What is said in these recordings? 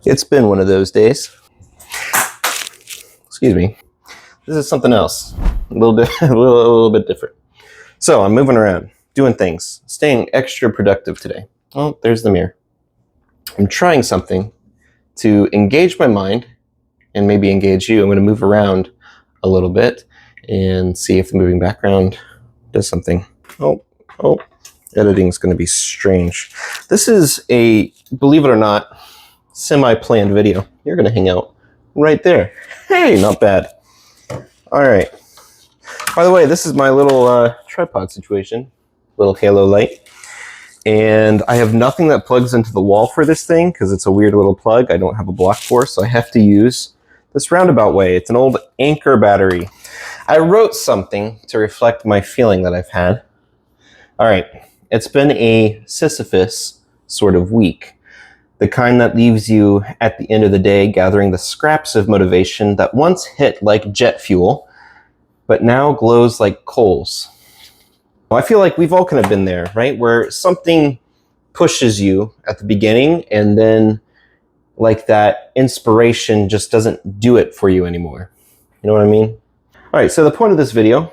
It's been one of those days. Excuse me. This is something else. A little bit different. So I'm moving around, doing things, staying extra productive today. Oh, there's the mirror. I'm trying something to engage my mind and maybe engage you. I'm going to move around a little bit and see if the moving background does something. Oh, editing's going to be strange. This is a, believe it or not, semi-planned video. You're going to hang out right there. Hey, not bad. All right. By the way, this is my little tripod situation, little halo light. And I have nothing that plugs into the wall for this thing because it's a weird little plug I don't have a block for, so I have to use this roundabout way. It's an old Anchor battery. I wrote something to reflect my feeling that I've had. All right, it's been a Sisyphus sort of week. The kind that leaves you at the end of the day gathering the scraps of motivation that once hit like jet fuel, but now glows like coals. I feel like we've all kind of been there, right? Where something pushes you at the beginning and then like that inspiration just doesn't do it for you anymore. You know what I mean? All right, so the point of this video,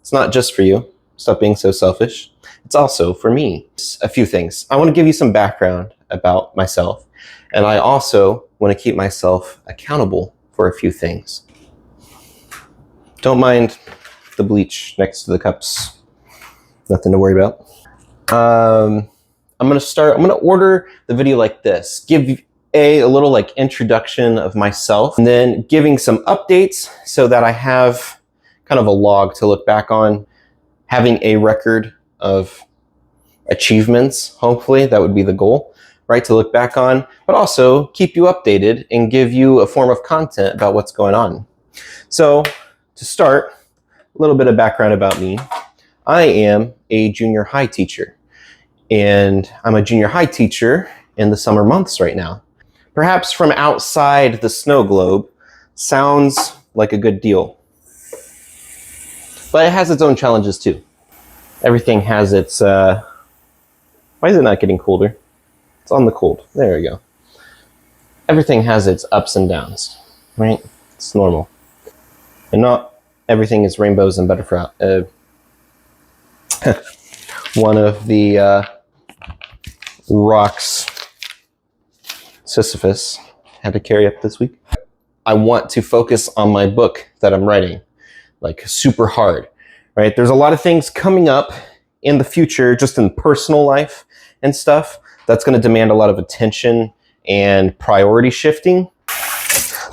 it's not just for you. Stop being so selfish. It's also for me. It's a few things. I want to give you some background about myself, and I also want to keep myself accountable for a few things. Don't mind the bleach next to the cups. Nothing to worry about. I'm going to order the video like this. Give a little like introduction of myself, and then giving some updates so that I have kind of a log to look back on, having a record of achievements. Hopefully that would be the goal, right? To look back on, but also keep you updated and give you a form of content about what's going on. So to start, a little bit of background about me. I am a junior high teacher, and I'm a junior high teacher in the summer months right now. Perhaps from outside the snow globe sounds like a good deal, but it has its own challenges too. Everything has its, why is it not getting colder? It's on the cold. There we go. Everything has its ups and downs, right? It's normal. And not everything is rainbows and butterflies. One of the rocks Sisyphus had to carry up this week. I want to focus on my book that I'm writing, like super hard, right? There's a lot of things coming up in the future, just in personal life and stuff, that's going to demand a lot of attention and priority shifting.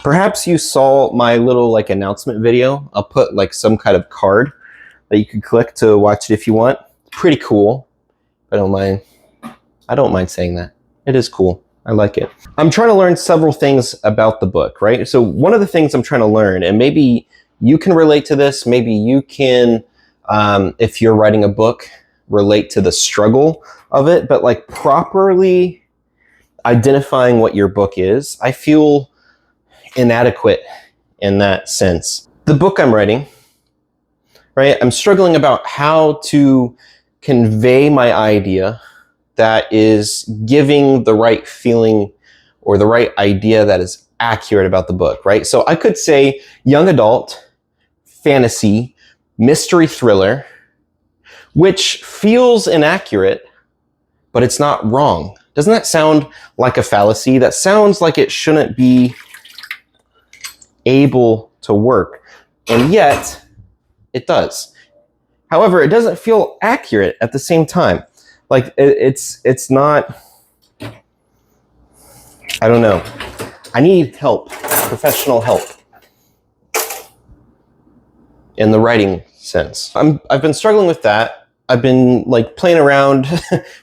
Perhaps you saw my little like announcement video. I'll put like some kind of card that you could click to watch it if you want. Pretty cool. I don't mind saying that. It is cool. I like it. I'm trying to learn several things about the book, right? So one of the things I'm trying to learn, and maybe you can relate to this, maybe you can, if you're writing a book, relate to the struggle of it, but like properly identifying what your book is, I feel inadequate in that sense. The book I'm writing, right? I'm struggling about how to convey my idea that is giving the right feeling or the right idea that is accurate about the book, right? So I could say young adult, fantasy, mystery thriller, which feels inaccurate, but it's not wrong. Doesn't that sound like a fallacy? That sounds like it shouldn't be able to work, and yet it does. However, it doesn't feel accurate at the same time. Like it's not, I don't know. I need help, professional help in the writing sense. I've been struggling with that. I've been like playing around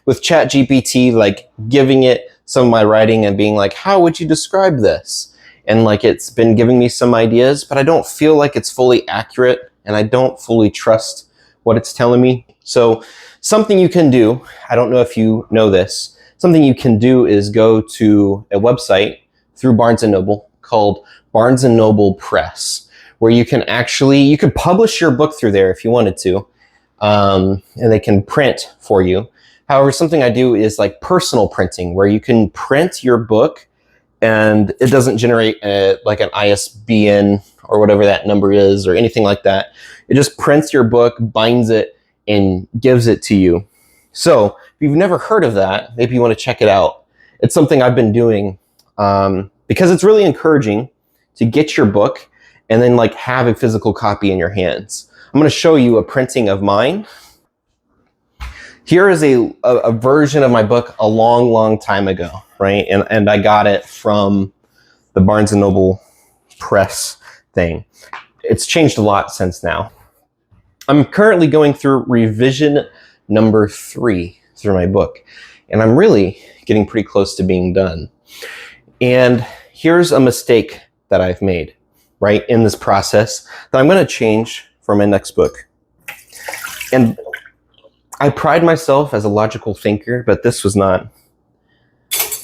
with ChatGPT, like giving it some of my writing and being like, how would you describe this? And like it's been giving me some ideas, but I don't feel like it's fully accurate and I don't fully trust what it's telling me. So something you can do, I don't know if you know this, something you can do is go to a website through Barnes & Noble called Barnes & Noble Press, where you can publish your book through there if you wanted to, and they can print for you. However, something I do is like personal printing, where you can print your book and it doesn't generate like an ISBN or whatever that number is or anything like that. It just prints your book, binds it, and gives it to you. So if you've never heard of that, maybe you want to check it out. It's something I've been doing because it's really encouraging to get your book and then like have a physical copy in your hands. I'm going to show you a printing of mine. Here is a version of my book a long time ago, right? And I got it from the Barnes & Noble press thing. It's changed a lot since now. I'm currently going through revision number 3 through my book, and I'm really getting pretty close to being done. And here's a mistake that I've made, right, in this process that I'm going to change for my next book. And I pride myself as a logical thinker, but this was not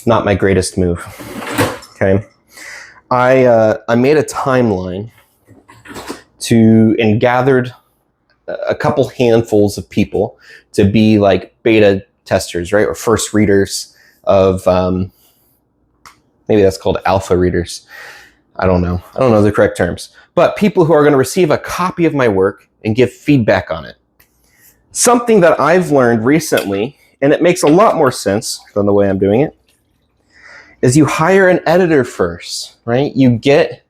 my greatest move. Okay, I made a timeline and gathered a couple handfuls of people to be like beta testers, right, or first readers of maybe that's called alpha readers. I don't know the correct terms, but people who are going to receive a copy of my work and give feedback on it. Something that I've learned recently, and it makes a lot more sense than the way I'm doing it, is you hire an editor first, right? You get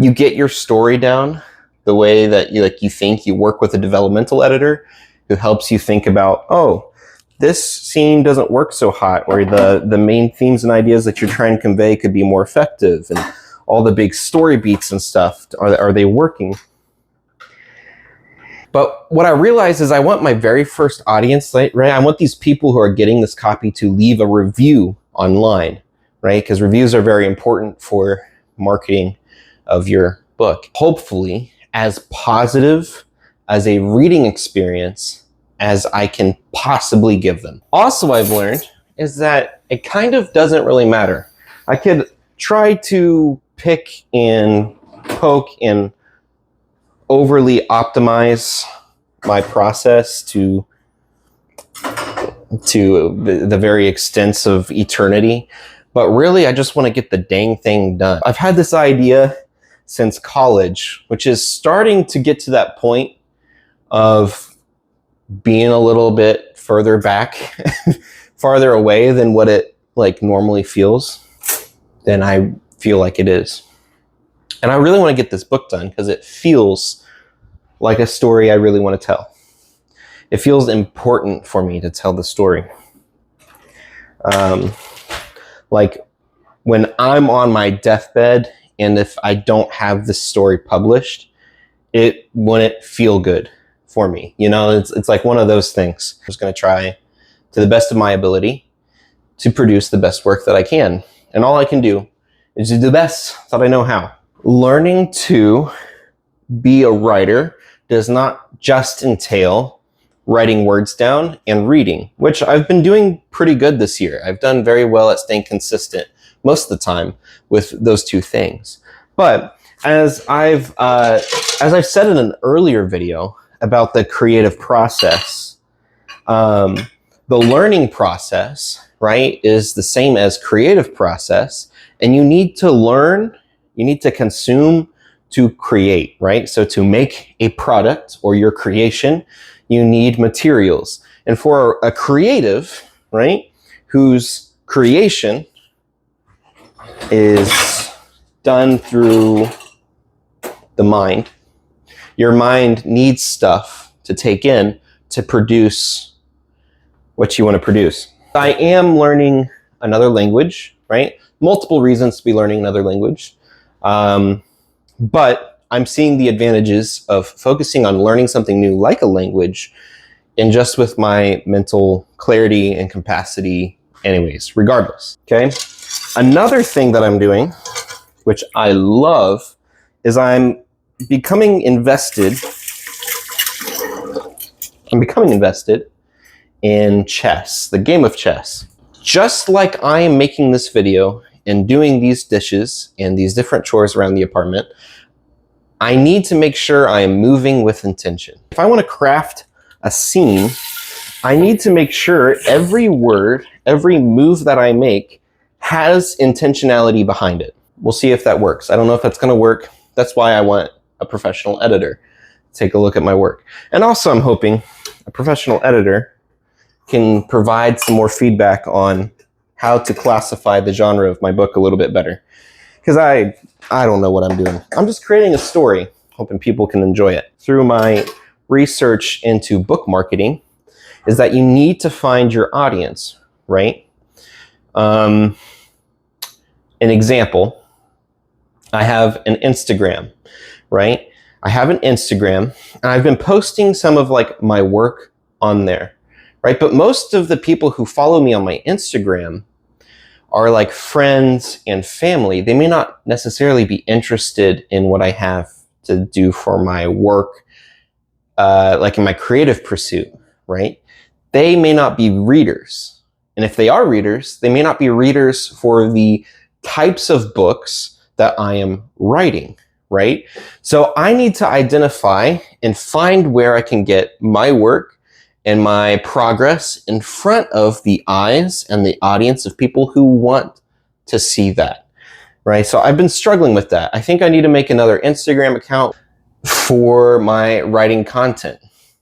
your story down the way that you think. You work with a developmental editor who helps you think about, oh, this scene doesn't work so hot, or the main themes and ideas that you're trying to convey could be more effective, and all the big story beats and stuff, are they working? But what I realized is I want my very first audience, right? I want these people who are getting this copy to leave a review online, right? Because reviews are very important for marketing of your book. Hopefully, as positive as a reading experience as I can possibly give them. Also, I've learned is that it kind of doesn't really matter. I could try to pick and poke and overly optimize my process to the very extents of eternity, but really I just want to get the dang thing done. I've had this idea since college, which is starting to get to that point of being a little bit further back, farther away than what it like normally feels than I feel like it is. And I really want to get this book done because it feels like a story I really want to tell. It feels important for me to tell the story. Like when I'm on my deathbed and if I don't have this story published, it wouldn't feel good for me. You know, it's like one of those things. I'm just going to try to the best of my ability to produce the best work that I can. And all I can do is do the best that I know how. Learning to be a writer does not just entail writing words down and reading, which I've been doing pretty good this year. I've done very well at staying consistent most of the time with those two things. But as I've said in an earlier video about the creative process, the learning process, right, is the same as creative process, and you need to learn, you need to consume to create, right? So to make a product or your creation, you need materials. And for a creative, right, whose creation is done through the mind, your mind needs stuff to take in to produce what you want to produce. I am learning another language, right? Multiple reasons to be learning another language. But I'm seeing the advantages of focusing on learning something new like a language and just with my mental clarity and capacity anyways, regardless, okay? Another thing that I'm doing, which I love, is I'm becoming invested in chess, the game of chess. Just like I am making this video and doing these dishes and these different chores around the apartment, I need to make sure I am moving with intention. If I want to craft a scene, I need to make sure every word, every move that I make has intentionality behind it. We'll see if that works. I don't know if that's going to work. That's why I want a professional editor to take a look at my work. And also I'm hoping a professional editor can provide some more feedback on how to classify the genre of my book a little bit better. Because I don't know what I'm doing. I'm just creating a story, hoping people can enjoy it. Through my research into book marketing, is that you need to find your audience, right? An example, I have an Instagram, right? I have an Instagram, and I've been posting some of like my work on there, right? But most of the people who follow me on my Instagram are like friends and family. They may not necessarily be interested in what I have to do for my work, like in my creative pursuit, right? They may not be readers. And if they are readers, they may not be readers for the types of books that I am writing, right? So I need to identify and find where I can get my work and my progress in front of the eyes and the audience of people who want to see that, right? So I've been struggling with that. I think I need to make another Instagram account for my writing content,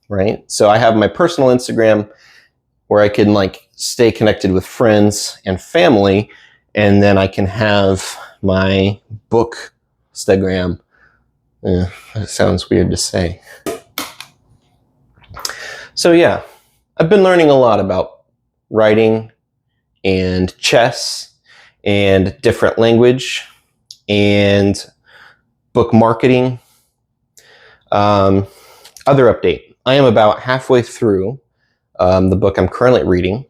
right? So I have my personal Instagram where I can like stay connected with friends and family, and then I can have my book Instagram. That sounds weird to say. So yeah, I've been learning a lot about writing and chess and different language and book marketing. Other update, I am about halfway through the book I'm currently reading,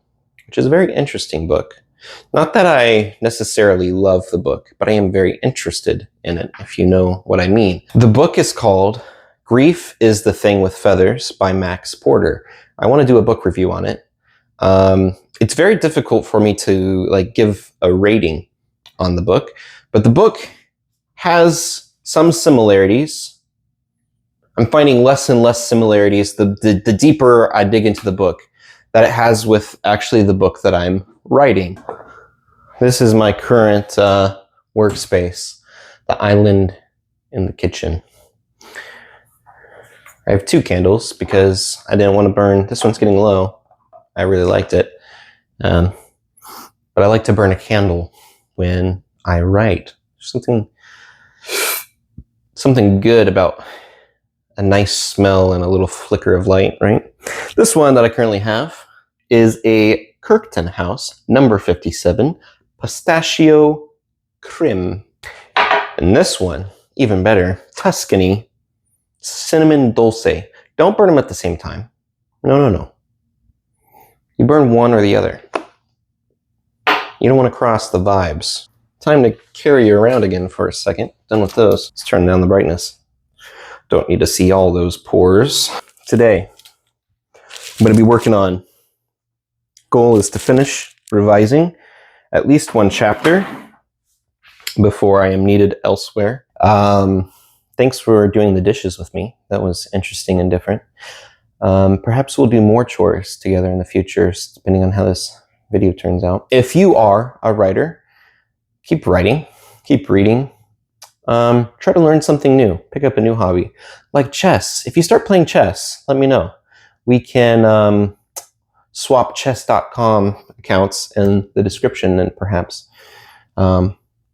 which is a very interesting book. Not that I necessarily love the book, but I am very interested in it, if you know what I mean. The book is called Grief is the Thing with Feathers by Max Porter. I want to do a book review on it. It's very difficult for me to like give a rating on the book, but the book has some similarities. I'm finding less and less similarities the deeper I dig into the book that it has with actually the book that I'm writing. This is my current workspace, the island in the kitchen. I have 2 candles because I didn't want to burn. This one's getting low. I really liked it. But I like to burn a candle when I write. Something good about a nice smell and a little flicker of light, right? This one that I currently have is a Kirkton House, number 57, Pistachio Creme. And this one, even better, Tuscany Cinnamon Dulce. Don't burn them at the same time. No. You burn one or the other. You don't want to cross the vibes. Time to carry you around again for a second. Done with those. Let's turn down the brightness. Don't need to see all those pores. Today, I'm going to be working on, goal is to finish revising at least 1 chapter before I am needed elsewhere. Thanks for doing the dishes with me. That was interesting and different. Perhaps we'll do more chores together in the future, depending on how this video turns out. If you are a writer, keep writing, keep reading. Try to learn something new. Pick up a new hobby, like chess. If you start playing chess, let me know. We can swap chess.com accounts in the description and perhaps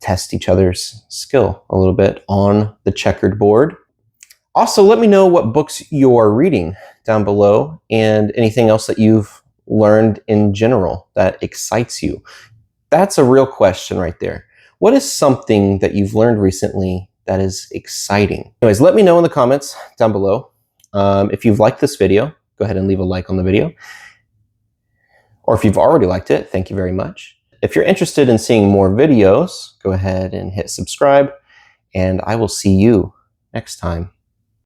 test each other's skill a little bit on the checkered board. Also, let me know what books you're reading down below and anything else that you've learned in general that excites you. That's a real question right there. What is something that you've learned recently that is exciting? Anyways, let me know in the comments down below. If you've liked this video, go ahead and leave a like on the video. Or if you've already liked it, thank you very much. If you're interested in seeing more videos, go ahead and hit subscribe, and I will see you next time.